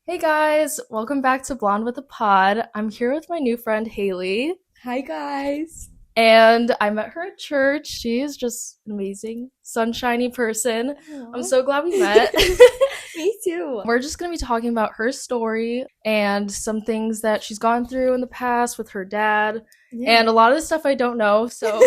Hey guys, welcome back to Blonde with a Pod. I'm here with my new friend Haley, Hi guys. and I met her at church. She is just an amazing, sunshiny person. I'm Aw. so glad we met. Me too. We're just going to be talking about her story and some things that she's gone through in the past with her dad, Yeah. and a lot of the stuff I don't know. So,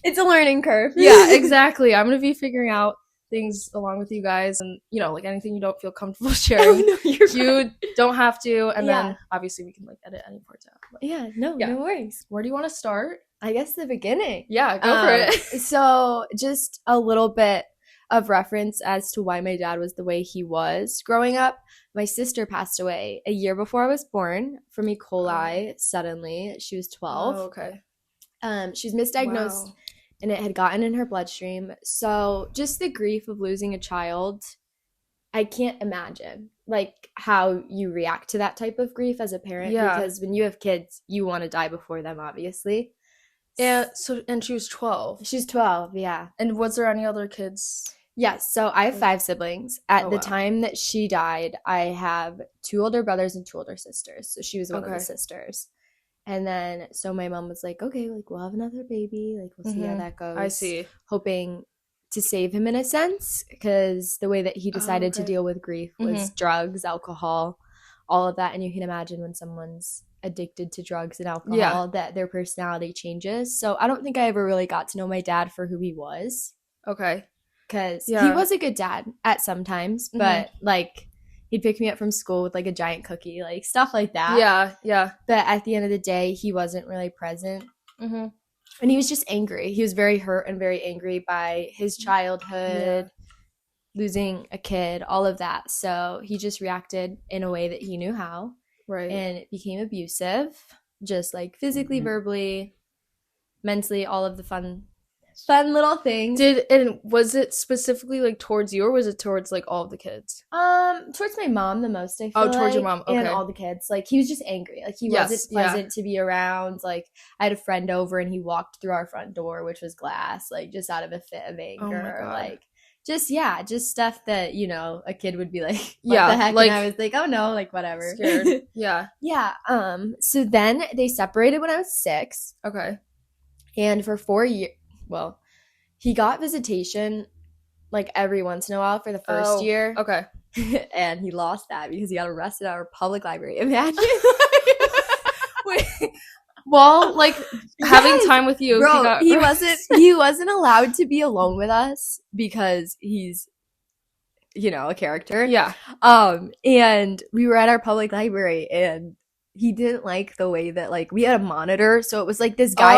It's a learning curve. yeah, exactly. I'm going to be figuring out things along with you guys, and like anything you don't feel comfortable Oh sharing, no, you're you fine. don't have to, and Yeah. then obviously we can like edit any parts out. But Yeah, no, yeah, no worries. where do you want to start? I guess the beginning. Yeah, go for it. So just a little bit of reference as to why my dad was the way he was growing up. My sister passed away a year before I was born from E. coli suddenly. She was 12. Oh, okay. She was misdiagnosed Wow. and it had gotten in her bloodstream. So just the grief of losing a child, I can't imagine like how you react to that type of grief as a parent Yeah. because when you have kids, you want to die before them, obviously. And she was 12. She's 12, yeah. And was there any other kids? Yes, so I have 5 siblings. At Oh, the wow. time that she died, I have 2 older brothers and 2 older sisters. So she was one of the Okay. sisters. And then, so my mom was like, okay, like, we'll have another baby. Like, we'll see how that goes. I see. Hoping to save him in a sense, because the way that he decided to okay. deal with grief was drugs, alcohol, all of that. And you can imagine when someone's addicted to drugs and alcohol that their personality changes. So I don't think I ever really got to know my dad for who he was, Okay. because he Yeah. was a good dad at some times, but like he'd pick me up from school with like a giant cookie, like stuff like that. Yeah. But at the end of the day, he wasn't really present. Mm-hmm. And he was just angry. He was very hurt and very angry by his childhood, losing a kid, all of that. So he just reacted in a way that he knew how. Right. And it became abusive, just like physically, verbally, mentally, all of the fun little things. And was it specifically like towards you, or was it towards like all of the kids? Towards my mom the most, I feel Oh, towards your like, mom, okay. and all the kids. Like, he was just angry. Like, he Yes, wasn't pleasant to be around. Like, I had a friend over and he walked through our front door, which was glass, like, just out of a fit of anger. Oh my God. Like, just stuff that, a kid would be like, what Yeah, the heck? like- And I was like, oh no, like, whatever. Scared. Yeah. Yeah. So then they separated when I was 6. Okay. And for 4 years, well, he got visitation like every once in a while for the first year. Okay. And he lost that because he got arrested at our public library. Imagine. Wait. Well, like having Yes, time with you, bro, he wasn't allowed to be alone with us because he's a character. Yeah. And we were at our public library and he didn't like the way that like we had a monitor, so it was like this guy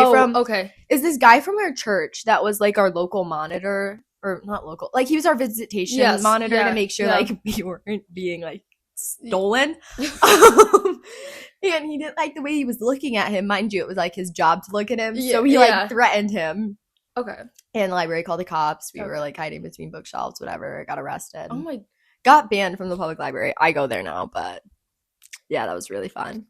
is this guy from our church that was like our local monitor, or not local, like he was our visitation monitor to make sure like we weren't being like stolen. And he didn't like the way he was looking at him. Mind you, it was like his job to look at him, so he like threatened him. Okay. And the library called the cops. We were like hiding between bookshelves, whatever. Got arrested. Oh my. Got banned from the public library. I go there now, but yeah, that was really fun.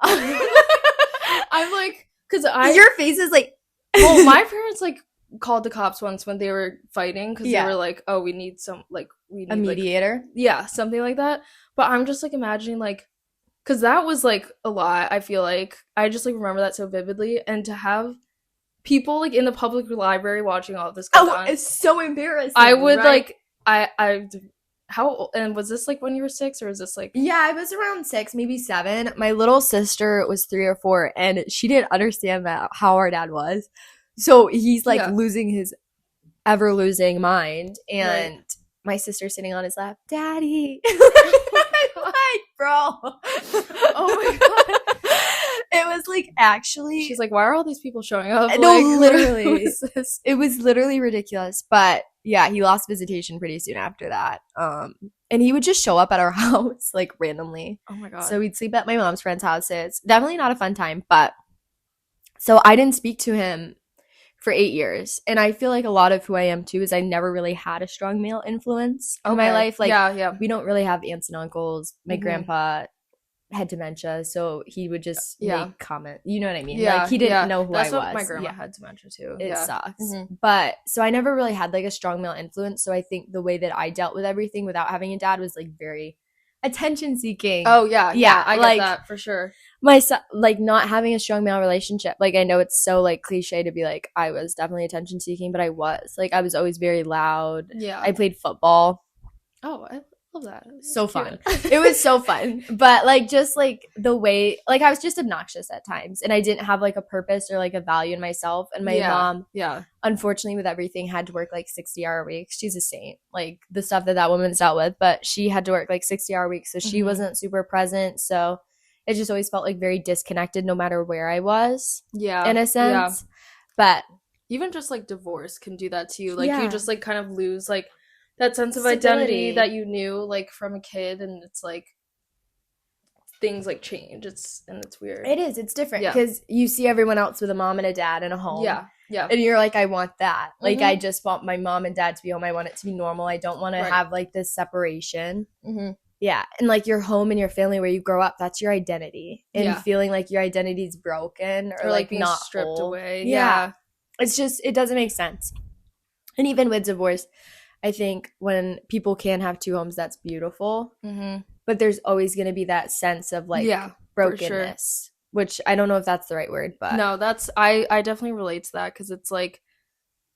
I'm like, because your face is like. Well, my parents like called the cops once when they were fighting because they were like, "Oh, we need a mediator." Like, yeah, something like that. But I'm just like imagining like, because that was like a lot. I feel like I just like remember that so vividly, and to have people like in the public library watching all of this go on, it's so embarrassing. I would like I how, and was this like when you were 6, or is this like? Yeah, I was around 6, maybe 7. My little sister was 3 or 4, and she didn't understand how our dad was. So he's like losing his ever losing mind, and my sister's sitting on his lap, Daddy. Like, bro. Oh my God. It was like, actually, she's like, why are all these people showing up? No, like, literally. It was literally ridiculous. But yeah, he lost visitation pretty soon after that. And he would just show up at our house like randomly. Oh my God. So we'd sleep at my mom's friend's house. It's definitely not a fun time, but so I didn't speak to him for 8 years. And I feel like a lot of who I am too is I never really had a strong male influence in my life. Like, we don't really have aunts and uncles. My grandpa had dementia, so he would just make comments. You know what I mean? Like, he didn't know who I was. That's what my grandma had dementia too. It sucks. But so I never really had like a strong male influence. So I think the way that I dealt with everything without having a dad was like very attention seeking. Oh yeah, Yeah, I get like that for sure. my son, like not having a strong male relationship. Like I know it's so like cliche to be like I was definitely attention seeking, but I was always very loud. Yeah. I played football. Oh, I love that. So fun. It was so fun. But like just like the way, like I was just obnoxious at times, and I didn't have like a purpose or like a value in myself. And my mom, unfortunately, with everything, had to work like 60-hour weeks. She's a saint, like the stuff that woman's dealt with, but she had to work like 60-hour weeks, so she wasn't super present. So it just always felt like very disconnected, no matter where I was. Yeah, in a sense. But even just like divorce can do that to you. Like you just like kind of lose like that sense of identity that you knew like from a kid, and it's like things like change. It's weird. It is. It's different because you see everyone else with a mom and a dad and a home. Yeah. And you're like, I want that. Like I just want my mom and dad to be home. I want it to be normal. I don't want to have like this separation. Yeah. And like your home and your family where you grow up, that's your identity. And feeling like your identity is broken or like being not stripped away. Yeah. It's just, it doesn't make sense. And even with divorce, I think when people can have two homes, that's beautiful. But there's always going to be that sense of like brokenness, which I don't know if that's the right word, but no, that's I definitely relate to that because it's like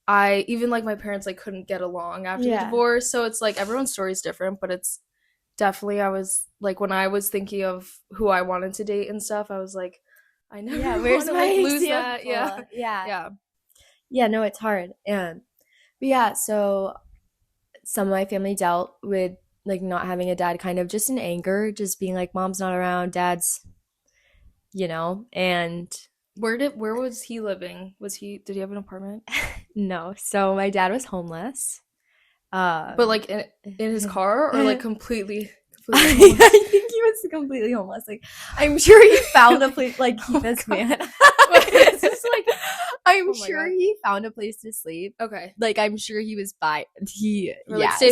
I even like my parents like couldn't get along after the divorce, so it's like everyone's story is different, but it's definitely I was like when I was thinking of who I wanted to date and stuff, I was like I never want to like lose that. No, it's hard. But yeah, so some of my family dealt with like not having a dad, kind of just in anger, just being like, mom's not around, dad's, and where was he living? Did he have an apartment? No. So my dad was homeless. But like in his car or like completely I think he was completely homeless. Like I'm sure he found a place like this man. It's just like I'm sure he found a place to sleep. Okay. Like I'm sure he was stayed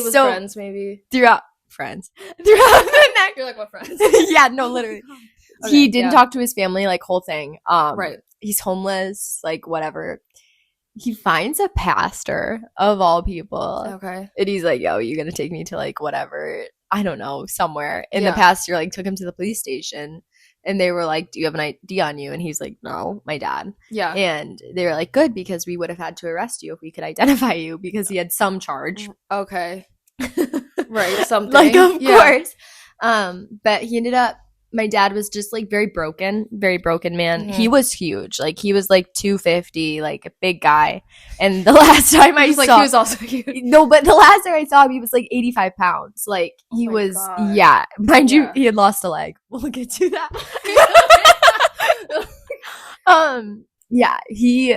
with friends maybe. Throughout the night. You're like, what friends? Yeah, no, literally. Okay, he didn't talk to his family, like whole thing. Right. He's homeless, like whatever. He finds a pastor of all people. Okay. And he's like, yo, you're gonna take me to like whatever, I don't know, somewhere. And the pastor like took him to the police station. And they were like, do you have an ID on you? And he's like, no, my dad. Yeah. And they were like, good, because we would have had to arrest you if we could identify you because he had some charge. Okay. Right, something. Like, of course. But he ended up, my dad was just like very broken man. He was huge. Like he was like 250, like a big guy. And the last time I saw he was also huge. No, but the last time I saw him, he was like 85 pounds. Like he was, God. Mind you, he had lost a leg. We'll get to that. He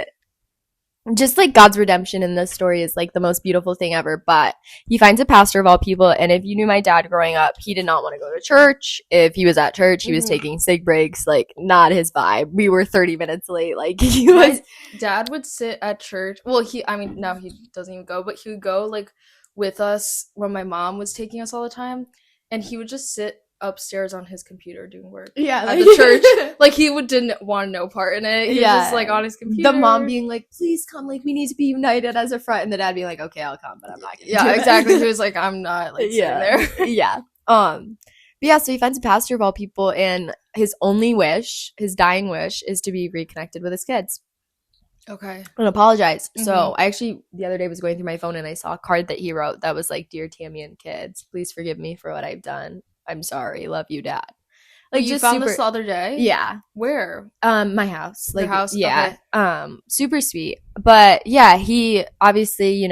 just like God's redemption in this story is like the most beautiful thing ever. But he finds a pastor of all people, and if you knew my dad growing up, he did not want to go to church. If he was at church, he was taking sig breaks. Like not his vibe. We were 30 minutes late. Like my dad would sit at church. Well, now he doesn't even go, but he would go like with us when my mom was taking us all the time, and he would just sit upstairs on his computer doing work at the church. Like he didn't want no part in it. He was just like on his computer. The mom being like, please come, like we need to be united as a front, and the dad being like, okay, I'll come, but I'm not gonna do exactly it. He was like, I'm not like sitting there. But so he finds a pastor of all people, and his only wish, his dying wish, is to be reconnected with his kids. Okay. And apologize. So I actually the other day was going through my phone and I saw a card that he wrote that was like, dear Tammy and kids, please forgive me for what I've done. I'm sorry. Love you, Dad. Like you found this the other day? Yeah. Where? My house. Like, your house? Yeah. Okay. Super sweet. But yeah, he obviously,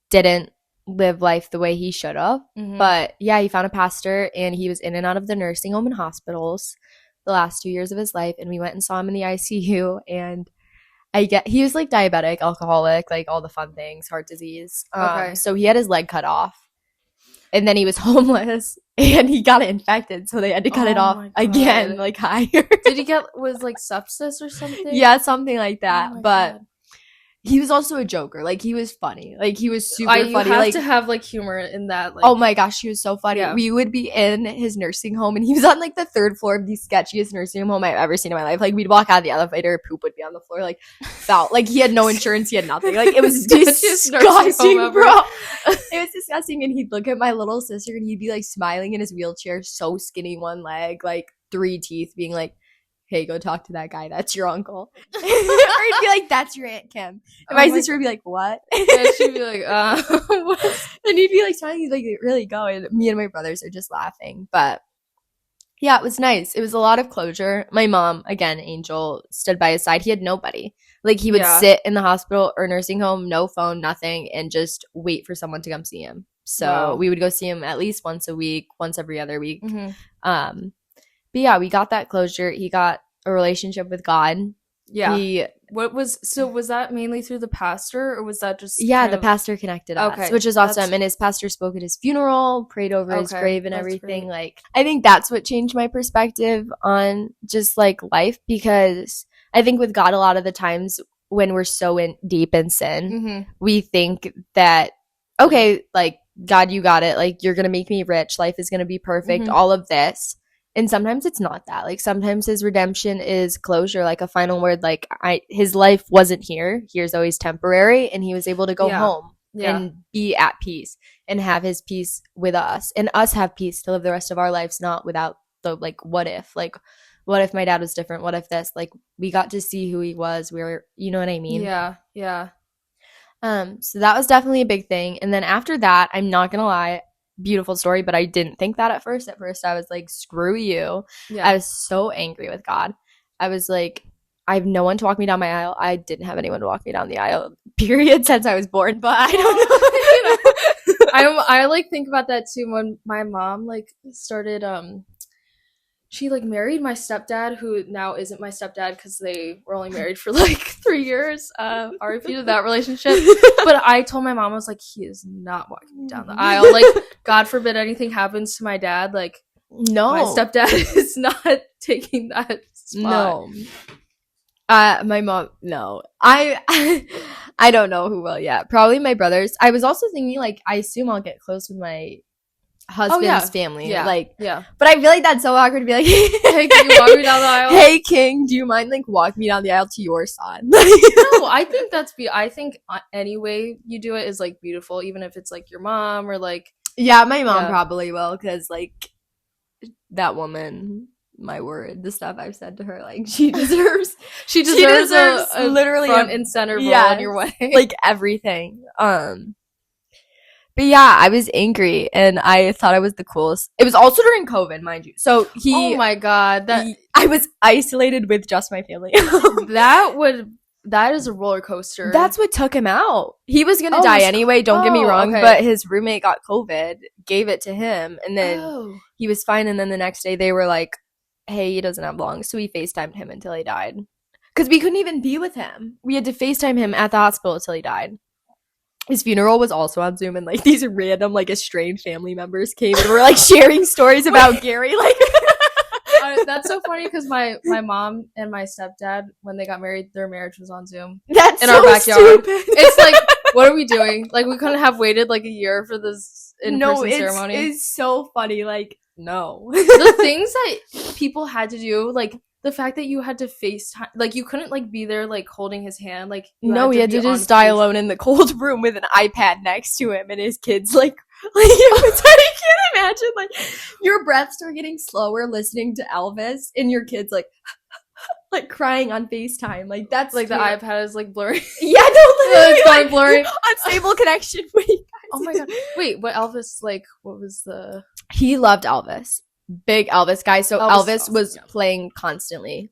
didn't live life the way he should have. But yeah, he found a pastor and he was in and out of the nursing home and hospitals the last 2 years of his life. And we went and saw him in the ICU, and he was like diabetic, alcoholic, like all the fun things, heart disease. So he had his leg cut off. And then he was homeless and he got it infected, so they had to cut it off again, like higher. Did he was like sepsis or something? Yeah, something like that. But he was also a joker. Like, he was funny. Like, he was super You funny. have Like, to have like humor in that. Like, oh my gosh, he was so funny. Yeah. We would be in his nursing home, and he was on like the 3rd floor of the sketchiest nursing home I've ever seen in my life. Like, we'd walk out of the elevator, poop would be on the floor. Like, felt like he had no insurance, he had nothing. Like, it was Sketchiest nursing home disgusting, ever. bro. It was disgusting. And he'd look at my little sister, and he'd be like smiling in his wheelchair, so skinny, one leg, like 3 teeth, being like, hey, go talk to that guy. That's your uncle. Or he'd be like, that's your Aunt Kim. And my sister would be like, what? And she'd be like, what? And he'd be like smiling. He's like, really go. And me and my brothers are just laughing. But yeah, it was nice. It was a lot of closure. My mom, again, Angel, stood by his side. He had nobody. Like, he would sit in the hospital or nursing home, no phone, nothing, and just wait for someone to come see him. So we would go see him at least once a week, once every other week. But yeah, we got that closure. He got a relationship with God. Yeah. Was that mainly through the pastor, or was that just the pastor connected us, which is awesome. And his pastor spoke at his funeral, prayed over his grave and everything. Great. Like, I think that's what changed my perspective on just like life, because I think with God, a lot of the times when we're so deep in sin, we think that, okay, like, God, you got it. Like, you're going to make me rich. Life is going to be perfect. All of this. And sometimes it's not that. Like, sometimes his redemption is closure, like a final word. Like, his life wasn't here. Here's always temporary. And he was able to go home and be at peace and have his peace with us, and us have peace to live the rest of our lives, not without the, like, what if? Like, what if my dad was different? What if this? Like, we got to see who he was. We were, you know what I mean? Yeah. Yeah. So that was definitely a big thing. And then after that, I'm not going to lie, beautiful story, but I didn't think that at first. At first, I was like, screw you. Yeah. I was so angry with God. I was like, I have no one to walk me down my aisle. I didn't have anyone to walk me down the aisle, period, since I was born. But I don't know. I like think about that too when my mom like started she like married my stepdad, who now isn't my stepdad because they were only married for like 3 years. RIP to that relationship. But I told my mom, I was like, he is not walking me down the aisle. Like, God forbid anything happens to my dad. Like, no, my stepdad is not taking that spot. No. My mom, no. I don't know who will yet. Probably my brothers. I was also thinking, like, I assume I'll get close with my husband's family. Yeah. Like, but I feel like that's so awkward to be like, hey, can you walk me down the aisle? Hey, King, do you mind, like, walk me down the aisle to your son? No, I think I think any way you do it is, like, beautiful, even if it's, like, your mom or, like. Yeah, my mom probably will, because, like, that woman, my word, the stuff I've said to her, like, she deserves a literally front and center role in your wedding. Like, everything. But yeah, I was angry, and I thought I was the coolest. It was also during COVID, mind you. So oh my God, I was isolated with just my family. That is a roller coaster. That's what took him out. He was gonna die anyway. Don't get me wrong, but his roommate got COVID, gave it to him, and then he was fine. And then the next day, they were like, "Hey, he doesn't have long," so we FaceTimed him until he died. Because we couldn't even be with him. We had to FaceTime him at the hospital until he died. His funeral was also on Zoom, and like these random like estranged family members came and were like sharing stories about Gary. Like, that's so funny because my mom and my stepdad, when they got married, their marriage was on Zoom. That's in so our backyard. Stupid. It's like, what are we doing? Like, we couldn't have waited like a year for this in-person ceremony. It's so funny. Like, no, the things that people had to do, like. The fact that you had to FaceTime, like, you couldn't, like, be there, like, holding his hand, like, no, he had to just die alone in the cold room with an iPad next to him and his kids, like I can't imagine, like, your breath start getting slower listening to Elvis and your kids, like crying on FaceTime. Like, that's like, the iPad is, like, blurry. Yeah, no, literally, it's like blurry. Unstable connection. Wait, guys. Oh my God. Wait, what Elvis, like, what was the... He loved Elvis. Big Elvis guy. So Elvis was playing constantly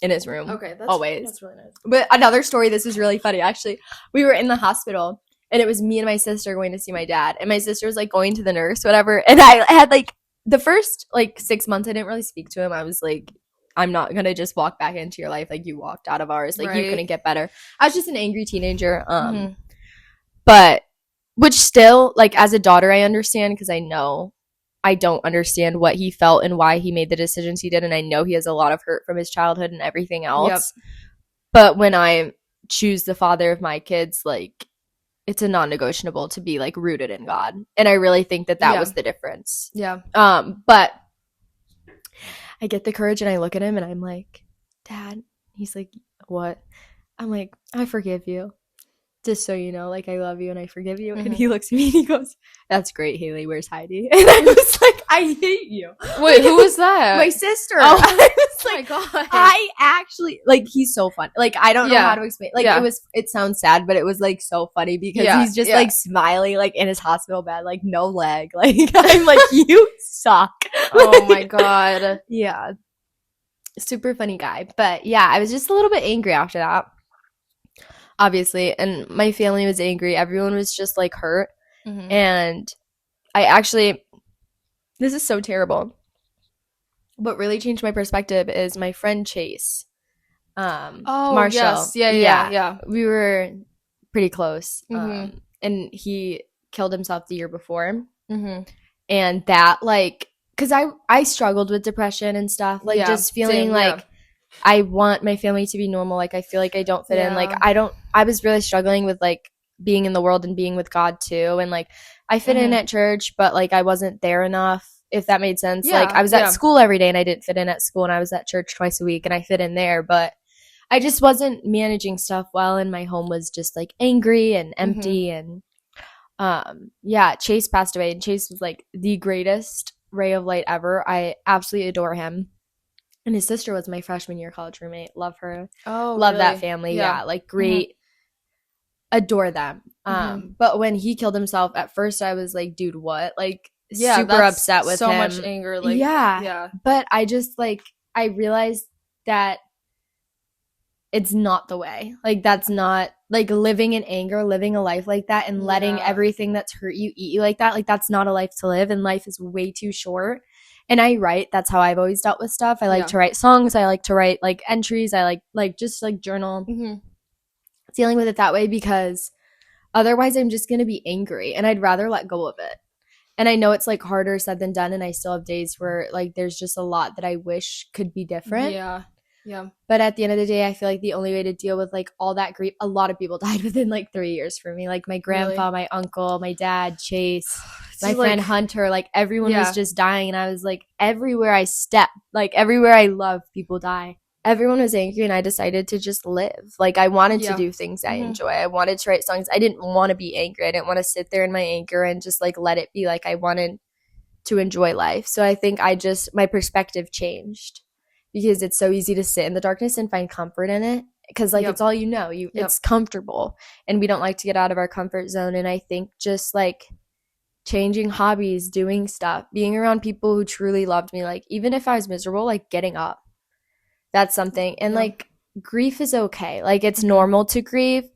in his room. Okay, that's always. That's really nice. But another story, this is really funny actually. We were in the hospital and it was me and my sister going to see my dad. And my sister was like going to the nurse, whatever. And I had like the first like 6 months I didn't really speak to him. I was like, I'm not gonna just walk back into your life like you walked out of ours. Like, you couldn't get better. I was just an angry teenager. But which still, like, as a daughter I understand, because I know I don't understand what he felt and why he made the decisions he did. And I know he has a lot of hurt from his childhood and everything else. Yep. But when I'm choose the father of my kids, like it's a non-negotiable to be like rooted in God. And I really think that Yeah. was the difference. Yeah. But I get the courage and I look at him and I'm like, Dad. He's like, what? I'm like, I forgive you. Just so you know, like, I love you and I forgive you. And he looks at me and he goes, that's great, Haley. Where's Heidi? And I was like, I hate you. Wait, who was that? My sister. Oh, I was like, my God. I actually, like, he's so fun. Like, I don't know how to explain. Like, it sounds sad, but it was, like, so funny because he's just, like, smiling, like, in his hospital bed, like, no leg. Like, I'm like, you suck. Oh, my God. Yeah. Super funny guy. But, yeah, I was just a little bit angry after that. Obviously, and my family was angry. Everyone was just like hurt. And I actually, this is so terrible. What really changed my perspective is my friend Chase. Marshall. Yes. Yeah. We were pretty close. And he killed himself the year before. And that, like, because I struggled with depression and stuff, like just feeling like I want my family to be normal. Like, I feel like I don't fit in. Like, I was really struggling with, like, being in the world and being with God, too. And, like, I fit in at church, but, like, I wasn't there enough, if that made sense. Like, I was at school every day, and I didn't fit in at school, and I was at church twice a week, and I fit in there. But I just wasn't managing stuff well, and my home was just, like, angry and empty. And, Chase passed away, and Chase was, like, the greatest ray of light ever. I absolutely adore him. And his sister was my freshman year college roommate. Love her. Oh, love really? that family. Yeah, like great. Adore them. But when he killed himself, at first I was like, dude, what? Like, super upset with so him. So much anger. Like, yeah. But I just, like, I realized that it's not the way. Like, that's not, like, living in anger, living a life like that, and letting everything that's hurt you eat you like that. Like, that's not a life to live, and life is way too short. And I write. That's how I've always dealt with stuff. I like to write songs. I like to write, like, entries. I like just, like, journal. Dealing with it that way, because otherwise I'm just going to be angry, and I'd rather let go of it. And I know it's, like, harder said than done, and I still have days where, like, there's just a lot that I wish could be different. Yeah. But at the end of the day, I feel like the only way to deal with, like, all that grief, a lot of people died within, like, 3 years for me. Like, my grandpa, my uncle, my dad, Chase, my friend Hunter, like, everyone was just dying. And I was like, everywhere I step, like, everywhere I love, people die. Everyone was angry, and I decided to just live. Like, I wanted to do things I enjoy. I wanted to write songs. I didn't want to be angry. I didn't want to sit there in my anger and just, like, let it be. Like, I wanted to enjoy life. So I think my perspective changed, because it's so easy to sit in the darkness and find comfort in it, because, like, it's all you know. It's comfortable, and we don't like to get out of our comfort zone. And I think just, like, changing hobbies, doing stuff, being around people who truly loved me, like, even if I was miserable, like, getting up. That's something. And, like, grief is okay. Like, it's normal to grieve.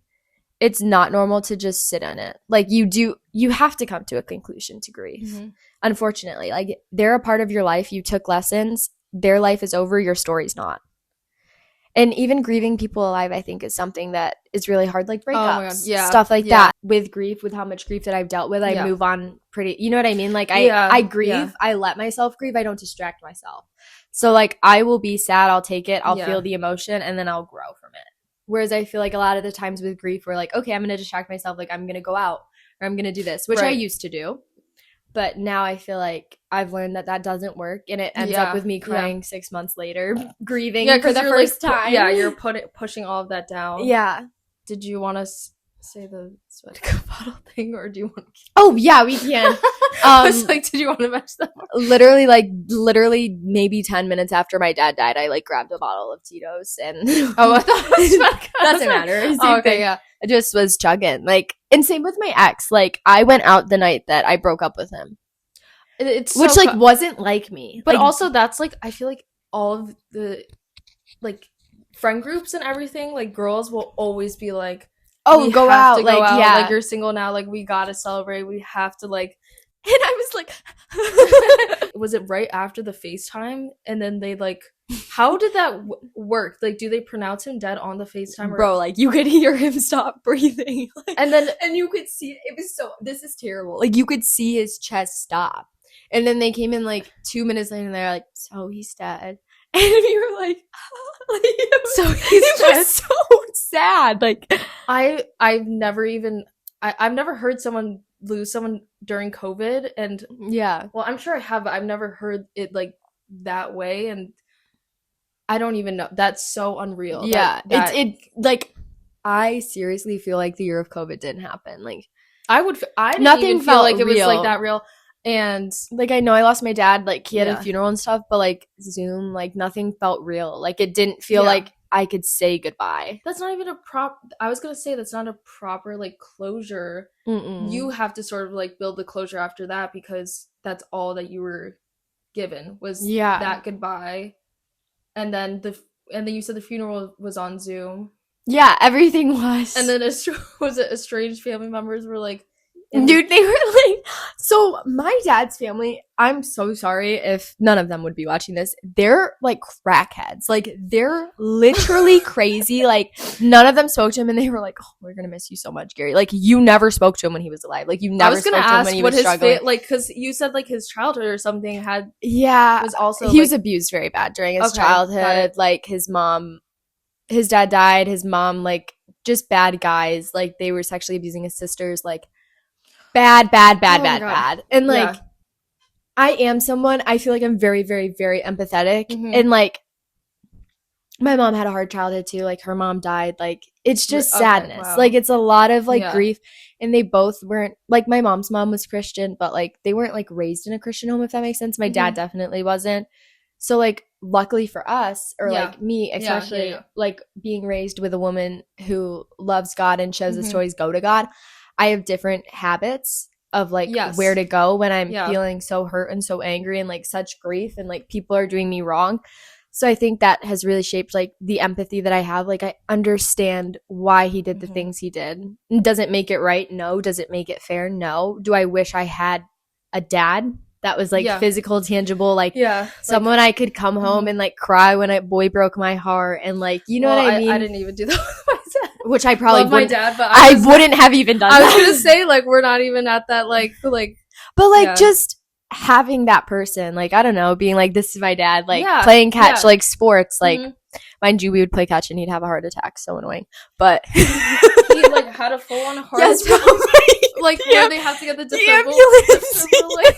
It's not normal to just sit in it. Like, you have to come to a conclusion to grief. Unfortunately, like, they're a part of your life. You took lessons. Their life is over. Your story's not. And even grieving people alive, I think, is something that is really hard. Like, breakups, stuff like that. With grief, with how much grief that I've dealt with, I move on pretty, you know what I mean? Like, I grieve. I let myself grieve. I don't distract myself. So, like, I will be sad. I'll take it. I'll feel the emotion, and then I'll grow from it. Whereas I feel like a lot of the times with grief, we're like, okay, I'm going to distract myself. Like, I'm going to go out, or I'm going to do this, which I used to do. But now I feel like I've learned that doesn't work, and it ends up with me crying 6 months later, grieving for the first time. You're pushing all of that down. Yeah. Did you want to say the sweat bottle thing, or do you want to keep... Oh, yeah, we can. I was like, did you want to match that one? Literally maybe 10 minutes after my dad died, I, like, grabbed a bottle of Tito's, and oh, I thought it was vodka. Doesn't matter. Oh, okay, yeah. I just was chugging, like, and same with my ex. Like, I went out the night that I broke up with him, which like wasn't like me. But like, also, that's, like, I feel like all of the, like, friend groups and everything, like, girls will always be like, oh, go out, like, yeah, like, you're single now, like, we gotta celebrate, we have to, like. And I was like, was it right after the FaceTime? And then they, like, how did that work? Like, do they pronounce him dead on the FaceTime? Bro, like, you could hear him stop breathing. Like, and you could see, it was so, this is terrible. Like, you could see his chest stop. And then they came in, like, 2 minutes later, and they're like, so he's dead. And we were like, So it was so sad. Like, I've never even I've never heard someone lose someone during COVID, and yeah, well, I'm sure I have, but I've never heard it like that way, and I don't even know. That's so unreal. yeah. That It like, I seriously feel like the year of COVID didn't happen. Like, I didn't nothing even feel felt like it was like real. that real. And like, I know I lost my dad. Like, he had Yeah. a funeral and stuff, but like Zoom, like nothing felt real. Like, it didn't feel Yeah. like I could say goodbye. that's not even I was gonna say that's not a proper like closure. Mm-mm. You have to sort of like build the closure after that, because that's all that you were given was Yeah. that goodbye. And then you said the funeral was on Zoom. Yeah, everything was. And then was it estranged family members were like, dude, they were like, so my dad's family, I'm so sorry if none of them would be watching this. They're like crackheads. Like, they're literally crazy. Like, none of them spoke to him, and they were like, oh, we're gonna miss you so much, Gary. Like, you never spoke to him when he was alive. Like, you never spoke to him when he was struggling. Like, because you said like his childhood or something was also he was abused very bad during his childhood. Like, his dad died, his mom, like, just bad guys. Like, they were sexually abusing his sisters. Like, bad. And like, I am someone, I feel like I'm very, very, very empathetic. Mhm. And like, my mom had a hard childhood too. Like, her mom died. Like, it's just sadness. Wow. Like, it's a lot of like grief. And they both weren't, like, my mom's mom was Christian, but like, they weren't like raised in a Christian home, if that makes sense. My dad definitely wasn't. So like, luckily for us, or like me especially, like being raised with a woman who loves God and shows us to always go to God, I have different habits of like where to go when I'm feeling so hurt and so angry and like such grief, and like people are doing me wrong. So I think that has really shaped like the empathy that I have. Like, I understand why he did the things he did. Does it make it right? No. Does it make it fair? No. Do I wish I had a dad that was like physical, tangible, like someone I could come home and like cry when a boy broke my heart, and like, you know what I mean? I didn't even do that with my dad. Which I probably love my dad, but I wouldn't have even done that. I was gonna say, like, we're not even at that but like just having that person, like, I don't know, being like, this is my dad, like playing catch, like sports, like mind you, we would play catch and he'd have a heart attack, so annoying. But he like had a full on heart attack. Like, where they have to get the defibrillator.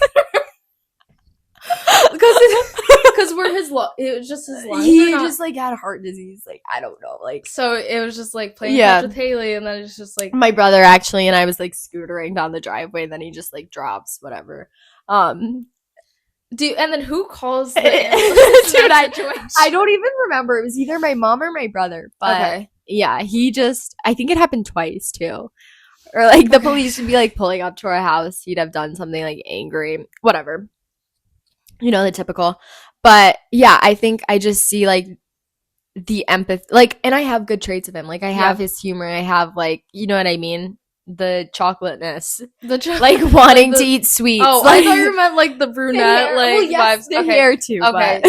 Because we're it was just his lungs. He just like had heart disease. Like, I don't know. Like, so it was just like playing catch with Haley, and then it's just like my brother actually, and I was like scootering down the driveway, and then he just like drops, whatever. And then who calls the ambulance? Dude, I don't even remember. It was either my mom or my brother. But yeah, I think it happened twice too. Or like the police would be like pulling up to our house. He'd have done something like angry, whatever. You know, the typical. But yeah, I think I just see like the empathy, like, and I have good traits of him. Like, I have his humor. I have like, you know what I mean? The chocolateness. Like wanting to eat sweets. Oh, like, I thought you meant like the brunette, vibes. The hair too. Okay.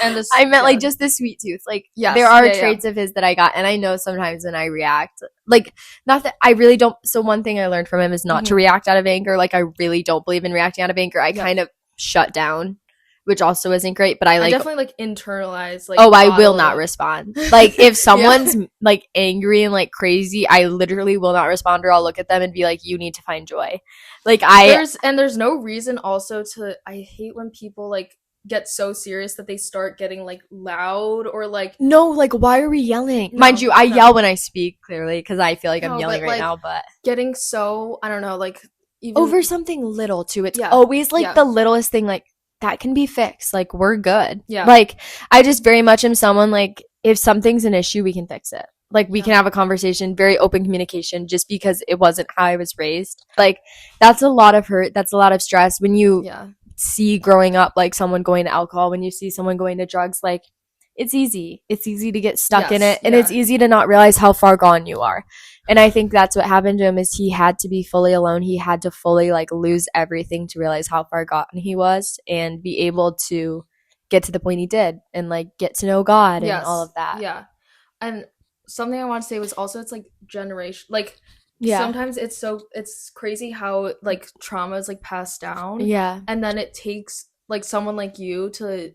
And I meant like just the sweet tooth. Like, there are traits of his that I got, and I know sometimes when I react, like, not that I really don't. So one thing I learned from him is not to react out of anger. Like, I really don't believe in reacting out of anger. I kind of shut down, which also isn't great, but I definitely like internalize, like, I will not respond. Like, if someone's like angry and like crazy, I literally will not respond, or I'll look at them and be like, you need to find joy. Like, there's no reason also I hate when people like get so serious that they start getting like loud, or like, no, like, why are we yelling? Mind you, I yell when I speak, clearly, because I feel like I'm yelling right now, but getting so, I don't know, like, even over something little too. It's always like the littlest thing, like, that can be fixed. Like, we're good. Yeah. Like, I just very much am someone, like, if something's an issue, we can fix it. Like, we can have a conversation, very open communication, just because it wasn't how I was raised. Like, that's a lot of hurt. That's a lot of stress. When you see growing up, like, someone going to alcohol, when you see someone going to drugs, like, it's easy. It's easy to get stuck in it. And it's easy to not realize how far gone you are. And I think that's what happened to him, is he had to be fully alone. He had to fully like lose everything to realize how far gotten he was, and be able to get to the point he did, and like get to know God and all of that. Yeah. And something I want to say was also, it's like generation, like, sometimes it's crazy how like trauma is like passed down. Yeah. And then it takes like someone like you to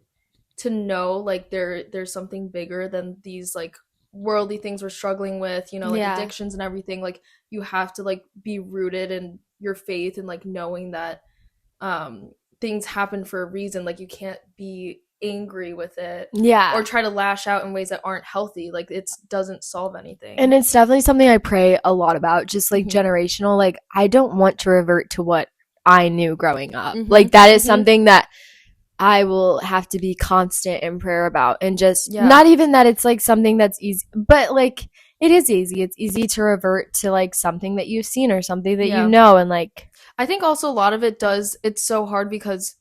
to know like there's something bigger than these like worldly things we're struggling with, you know, like Yeah. addictions and everything. Like you have to like be rooted in your faith and like knowing that um things happen for a reason. Like you can't be angry with it Yeah. or try to lash out in ways that aren't healthy. Like it doesn't solve anything. And it's definitely something I pray a lot about, just like generational. Like, I don't want to revert to what I knew growing up. Like, that is something that I will have to be constant in prayer about. And just not even that it's like something that's easy, but like it is easy. It's easy to revert to like something that you've seen or something that you know. And like, I think also a lot of it does, it's so hard because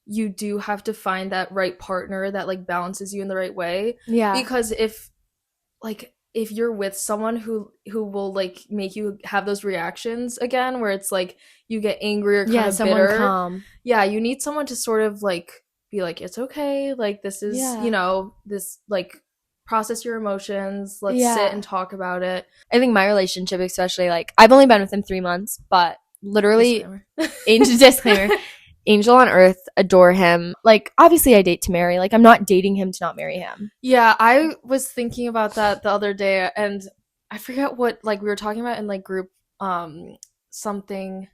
you do have to find that right partner that like balances you in the right way. Yeah. Because if you're with someone who will like make you have those reactions again where it's like you get angry or kind of bitter. Calm. Yeah, you need someone to sort of like be like, it's okay, like this is you know, this like process your emotions, let's sit and talk about it. I think my relationship especially, like I've only been with him 3 months, but literally disclaimer angel on earth, adore him. Like obviously I date to marry, like I'm not dating him to not marry him. Yeah, I was thinking about that the other day and I forget what like we were talking about in like group something,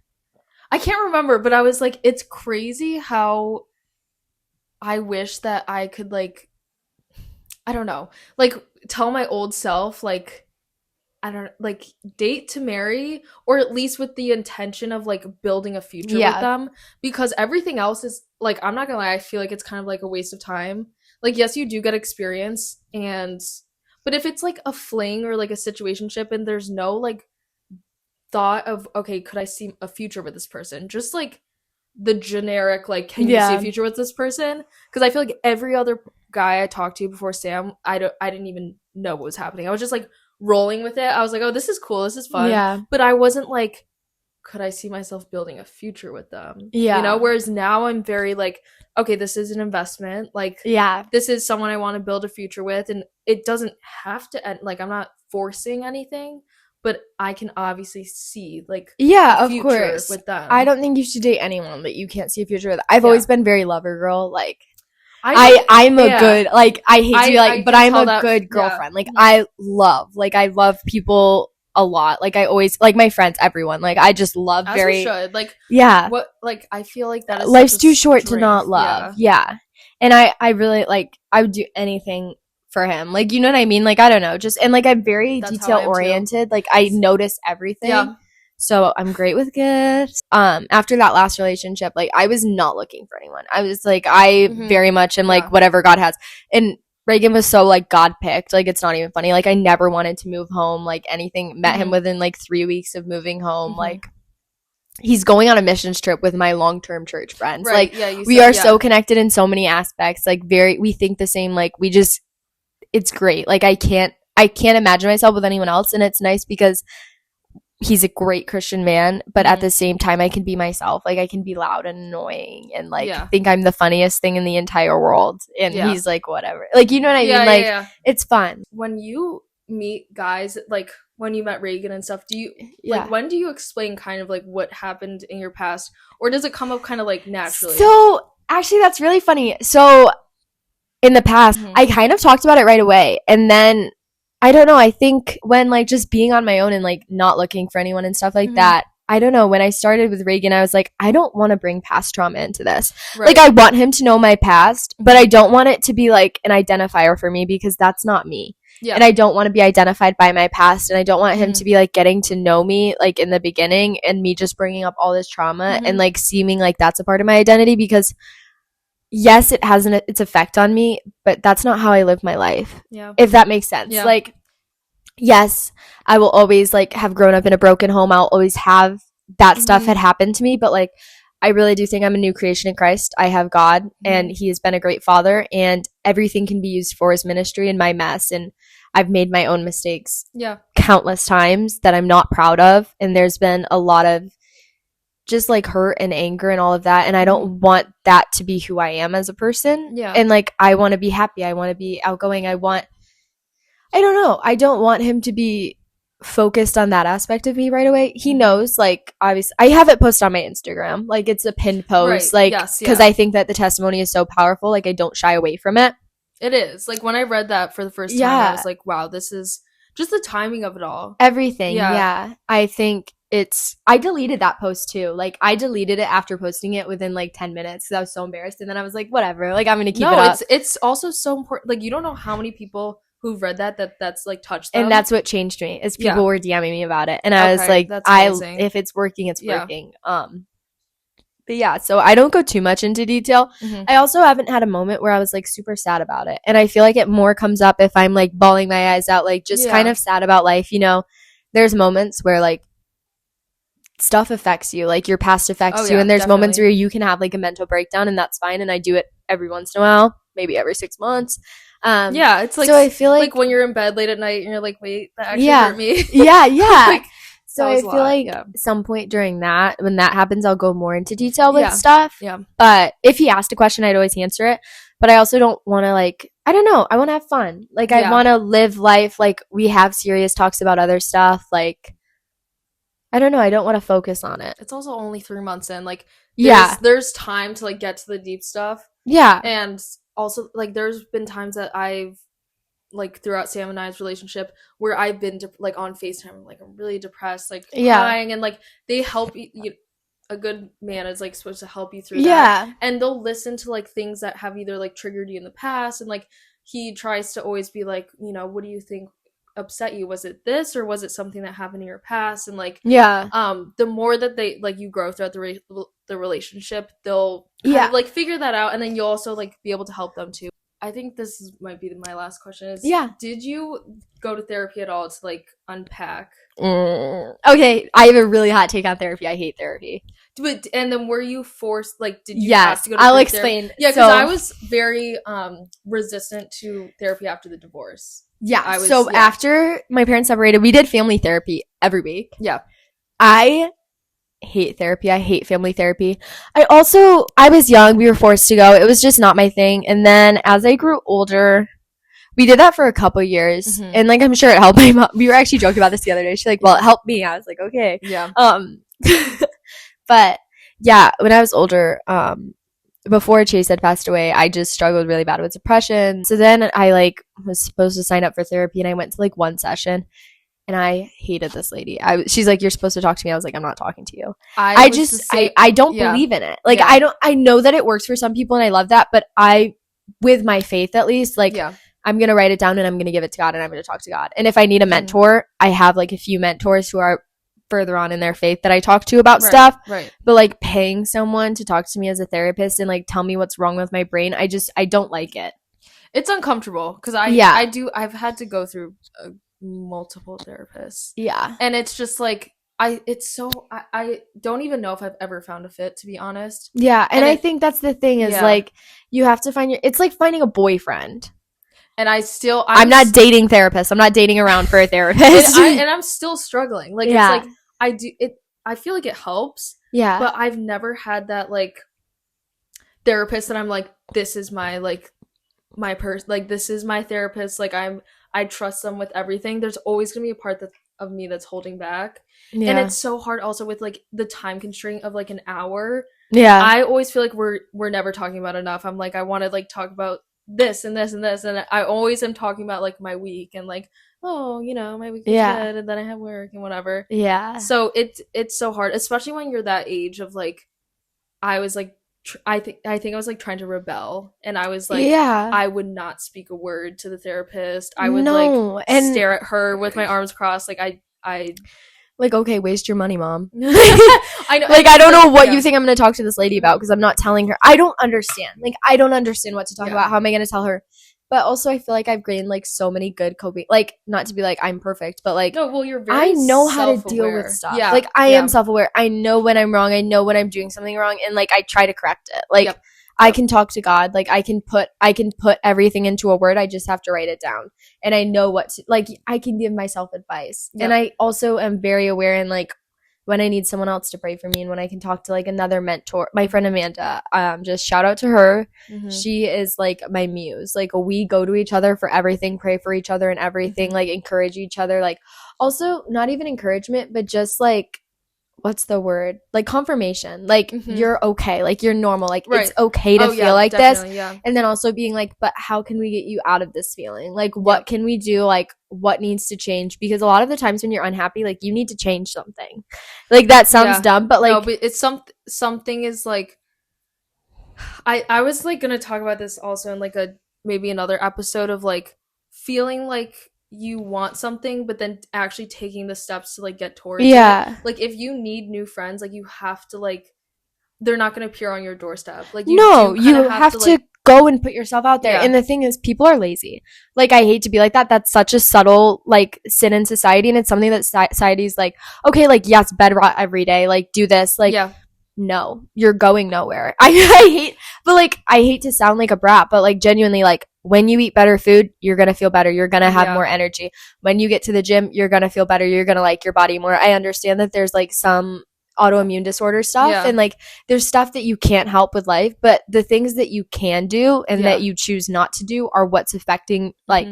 I can't remember, but I was like, it's crazy how I wish that I could like, I don't know, like tell my old self like, I don't like date to marry, or at least with the intention of like building a future with them, because everything else is like, I'm not gonna lie, I feel like it's kind of like a waste of time. Like yes, you do get experience, and but if it's like a fling or like a situationship and there's no like thought of, okay, could I see a future with this person, just like the generic like, can you see a future with this person? Because I feel like every other guy I talked to before Sam, I didn't even know what was happening. I was just like rolling with it. I was like, oh, this is cool, this is fun, but I wasn't like, could I see myself building a future with them? You know, whereas now I'm very like, okay, this is an investment, like this is someone I want to build a future with, and it doesn't have to end, like I'm not forcing anything, but I can obviously see like a of future course with them. I don't think you should date anyone that you can't see a future with. I've always been very lover girl, like I'm a good, like I hate to be like, but I'm a good girlfriend. Like I love people a lot. Like I always, like my friends, everyone, like I just love as very, we should. Like what, like I feel like that is life's too short to not love. And I really like, I would do anything for him. Like, you know what I mean? Like, I don't know, just, and like I'm very detail oriented. Like I notice everything. So I'm great with gifts. After that last relationship, like I was not looking for anyone. I was like, I very much am like whatever God has. And Reagan was so like God picked. Like it's not even funny. Like I never wanted to move home, like anything. Met him within like 3 weeks of moving home. Like he's going on a missions trip with my long-term church friends. Like we are so connected in so many aspects. Like we think the same. Like we just, it's great. Like I can't imagine myself with anyone else. And it's nice because he's a great Christian man, but at the same time I can be myself. Like I can be loud and annoying and like think I'm the funniest thing in the entire world, and he's like whatever, like, you know what I mean? Like it's fun. When you meet guys, like when you met Reagan and stuff, do you like, when do you explain kind of like what happened in your past, or does it come up kind of like naturally? So actually that's really funny. So in the past I kind of talked about it right away, and then I don't know, I think when like just being on my own and like not looking for anyone and stuff like that, I don't know, when I started with Reagan, I was like, I don't want to bring past trauma into this. Like I want him to know my past, but I don't want it to be like an identifier for me, because that's not me. And I don't want to be identified by my past, and I don't want him to be like getting to know me like in the beginning and me just bringing up all this trauma and like seeming like that's a part of my identity, because yes, it has its effect on me, but that's not how I live my life. If that makes sense. Like, yes, I will always like have grown up in a broken home. I'll always have that stuff had happened to me, but like, I really do think I'm a new creation in Christ. I have God, and he has been a great father, and everything can be used for his ministry and my mess. And I've made my own mistakes countless times that I'm not proud of. And there's been a lot of just like hurt and anger and all of that, and I don't want that to be who I am as a person. And like I want to be happy, I want to be outgoing, I don't know, I don't want him to be focused on that aspect of me right away. He knows, like, obviously, I have it posted on my Instagram. Like, it's a pinned post, Right. like, Yes. because Yeah. I think that the testimony is so powerful. Like, I don't shy away from it. It is. Like, when I read that for the first time, I was like, wow, this is just the timing of it all. Everything. Yeah. Yeah. I think I deleted that post too. Like, I deleted it after posting it within like 10 minutes because I was so embarrassed. And then I was like, whatever. Like, I'm going to keep it up. It's also so important. Like, you don't know how many people who've read that's like touched them. And that's what changed me is people were DMing me about it. And I was like, that's amazing. if it's working, it's working. But yeah, so I don't go too much into detail. Mhm. I also haven't had a moment where I was like super sad about it. And I feel like it more comes up if I'm like bawling my eyes out, like just kind of sad about life. You know, there's moments where like stuff affects you, like your past affects you. And there's moments where you can have like a mental breakdown and that's fine. And I do it every once in a while, maybe every 6 months. It's like, so I feel like when you're in bed late at night and you're like, wait, that actually hurt me. Yeah. Like, so I feel like some point during that, when that happens, I'll go more into detail with stuff. Yeah. But if he asked a question, I'd always answer it. But I also don't want to like, I don't know. I want to have fun. Like, I want to live life. Like, we have serious talks about other stuff. Like, I don't know. I don't want to focus on it. It's also only 3 months in. Like, there's time to like get to the deep stuff. Yeah. And also, like, there's been times that I've, like, throughout Sam and I's relationship where I've been like on FaceTime, like, I'm really depressed, like crying, and like they help you. A good man is like supposed to help you through that, and they'll listen to like things that have either like triggered you in the past, and like he tries to always be like, you know, what do you think upset you? Was it this, or was it something that happened in your past? And like the more that they like you grow throughout the relationship, they'll kind of, like, figure that out, and then you'll also like be able to help them too. I think might be my last question is, did you go to therapy at all to like unpack? Okay, I have a really hot take on therapy. I hate therapy. But, and then were you forced, like, did you have to go to I'll explain. Yeah, because I was very resistant to therapy after the divorce. Yeah, after my parents separated, we did family therapy every week. Yeah. I hate therapy. I hate family therapy. I was young. We were forced to go. It was just not my thing. And then as I grew older, we did that for a couple years. Mm-hmm. And like, I'm sure it helped my mom. We were actually joking about this the other day. She's like, well, it helped me. I was like, okay. Yeah. But yeah, when I was older, before Chase had passed away, I just struggled really bad with depression. So then I like was supposed to sign up for therapy and I went to like one session. And I hated this lady. She's like, you're supposed to talk to me. I was like, I'm not talking to you. I don't believe in it. Like, I know that it works for some people and I love that. But with my faith at least, like, I'm going to write it down and I'm going to give it to God and I'm going to talk to God. And if I need a mentor, I have like a few mentors who are further on in their faith that I talk to about stuff. Right. But like paying someone to talk to me as a therapist and like tell me what's wrong with my brain, I don't like it. It's uncomfortable because I've had to go through multiple therapists. Yeah. And it's just like, I don't even know if I've ever found a fit, to be honest. Yeah. And I think that's the thing is like, you have to find it's like finding a boyfriend. And I'm not dating therapists. I'm not dating around for a therapist. and I'm still struggling. Like, it's like, I feel like it helps. Yeah. But I've never had that like therapist that I'm like, this is my like, my person, like, this is my therapist. Like, I trust them with everything. There's always gonna be a part of me that's holding back. Yeah. And it's so hard also with like the time constraint of like an hour. Yeah. I always feel like we're never talking about enough. I'm like, I want to like talk about this and this and this, and I always am talking about like my week and like, oh, you know, my week is good and then I have work and whatever. Yeah. So it's so hard, especially when you're that age of like, I was like, I think I was like trying to rebel, and I was like, I would not speak a word to the therapist. I would stare at her with my arms crossed. Like I like, okay, waste your money, mom. I know. Like, I don't know what you think I'm going to talk to this lady about because I'm not telling her. I don't understand. Like, I don't understand what to talk about. How am I going to tell her? But also, I feel like I've gained like so many good coping. Like, not to be like I'm perfect, but like, no, well, you're very I know how to deal with stuff. Yeah, like I am self-aware. I know when I'm wrong. I know when I'm doing something wrong, and like I try to correct it. Like I can talk to God. Like I can put everything into a word. I just have to write it down, and I know what to, like I can give myself advice. And I also am very aware and like when I need someone else to pray for me and when I can talk to like another mentor. My friend Amanda, just shout out to her. She is like my muse. Like we go to each other for everything, pray for each other and everything, like encourage each other. Like also not even encouragement, but just like what's the word? Like confirmation. Like you're okay. Like you're normal. Like it's okay to feel like this. Yeah. And then also being like, but how can we get you out of this feeling? Like what can we do? Like what needs to change? Because a lot of the times when you're unhappy, like you need to change something. Like that sounds dumb, but like no, but it's something is like I was like gonna talk about this also in like a maybe another episode of like feeling like you want something but then actually taking the steps to like get towards it. Like if you need new friends, like you have to like they're not gonna appear on your doorstep. Like you you have to like, go and put yourself out there. And the thing is, people are lazy. Like I hate to be like that. That's such a subtle like sin in society, and it's something that society's like, okay, like yes, bed rot every day, like do this, like no, you're going nowhere. I hate, but like I hate to sound like a brat, but like genuinely, like when you eat better food, you're gonna feel better. You're gonna have more energy. When you get to the gym, you're gonna feel better. You're gonna like your body more. I understand that there's like some autoimmune disorder stuff and like there's stuff that you can't help with life, but the things that you can do and that you choose not to do are what's affecting like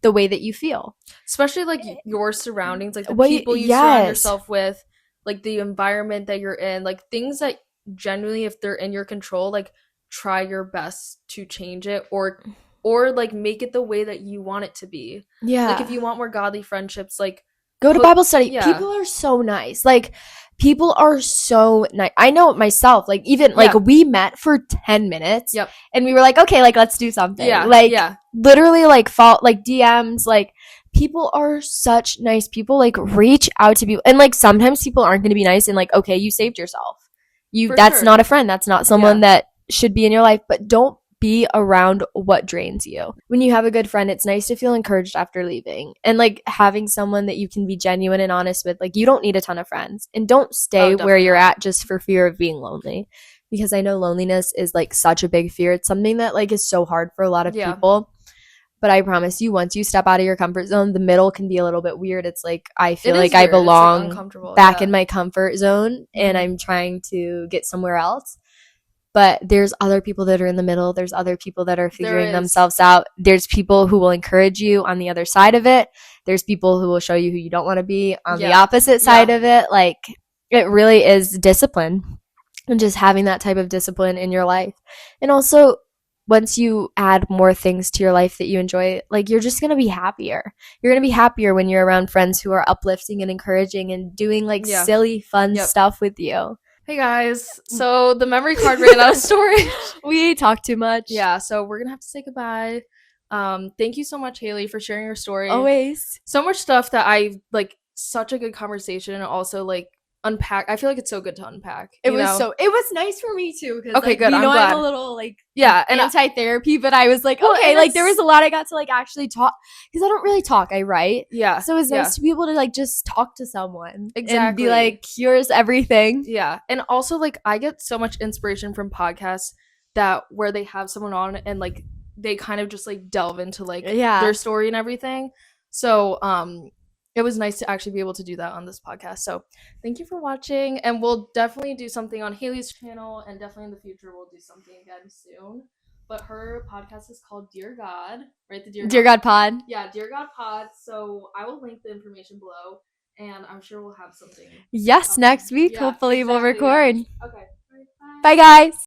the way that you feel, especially like your surroundings, like the people you surround yourself with, like the environment that you're in, like things that genuinely if they're in your control, like try your best to change it or like make it the way that you want it to be. Like if you want more godly friendships, like go to Bible study. People are so nice. Like people are so nice. I know it myself. Like even like we met for 10 minutes and we were like, okay, like let's do something. Literally like like DMs, like people are such nice people. Like reach out to people. And like sometimes people aren't going to be nice and like, okay, you saved yourself. That's not a friend. That's not someone that should be in your life, but don't be around what drains you. When you have a good friend, it's nice to feel encouraged after leaving and like having someone that you can be genuine and honest with. Like you don't need a ton of friends and don't stay where you're at just for fear of being lonely, because I know loneliness is like such a big fear. It's something that like is so hard for a lot of people. But I promise you, once you step out of your comfort zone, the middle can be a little bit weird. It's like I feel like I belong back in my comfort zone and I'm trying to get somewhere else. But there's other people that are in the middle. There's other people that are figuring themselves out. There's people who will encourage you on the other side of it. There's people who will show you who you don't want to be on the opposite side of it. Like it really is discipline and just having that type of discipline in your life. And also once you add more things to your life that you enjoy, like you're just going to be happier. You're going to be happier when you're around friends who are uplifting and encouraging and doing like silly, fun stuff with you. Hey guys, so the memory card ran out of storage. We talked too much. Yeah, so we're gonna have to say goodbye. Thank you so much, Haley, for sharing your story. Always. So much stuff that I like, such a good conversation, and also like unpack. I feel like it's so good to unpack. It was nice for me too. Okay, like, good. I'm glad. I'm a little like and anti-therapy, but I was like, okay, like there was a lot I got to like actually talk, because I don't really talk. I write. Yeah. So it was nice to be able to like just talk to someone and be like, here's everything. Yeah, and also like I get so much inspiration from podcasts that where they have someone on and like they kind of just like delve into like their story and everything. So it was nice to actually be able to do that on this podcast. So thank you for watching, and we'll definitely do something on Haley's channel, and definitely in the future we'll do something again soon. But her podcast is called Dear God, right? The Dear God Pod. Yeah, Dear God Pod. So I will link the information below, and I'm sure we'll have something. Yes, next week hopefully we'll record. Okay. Bye guys.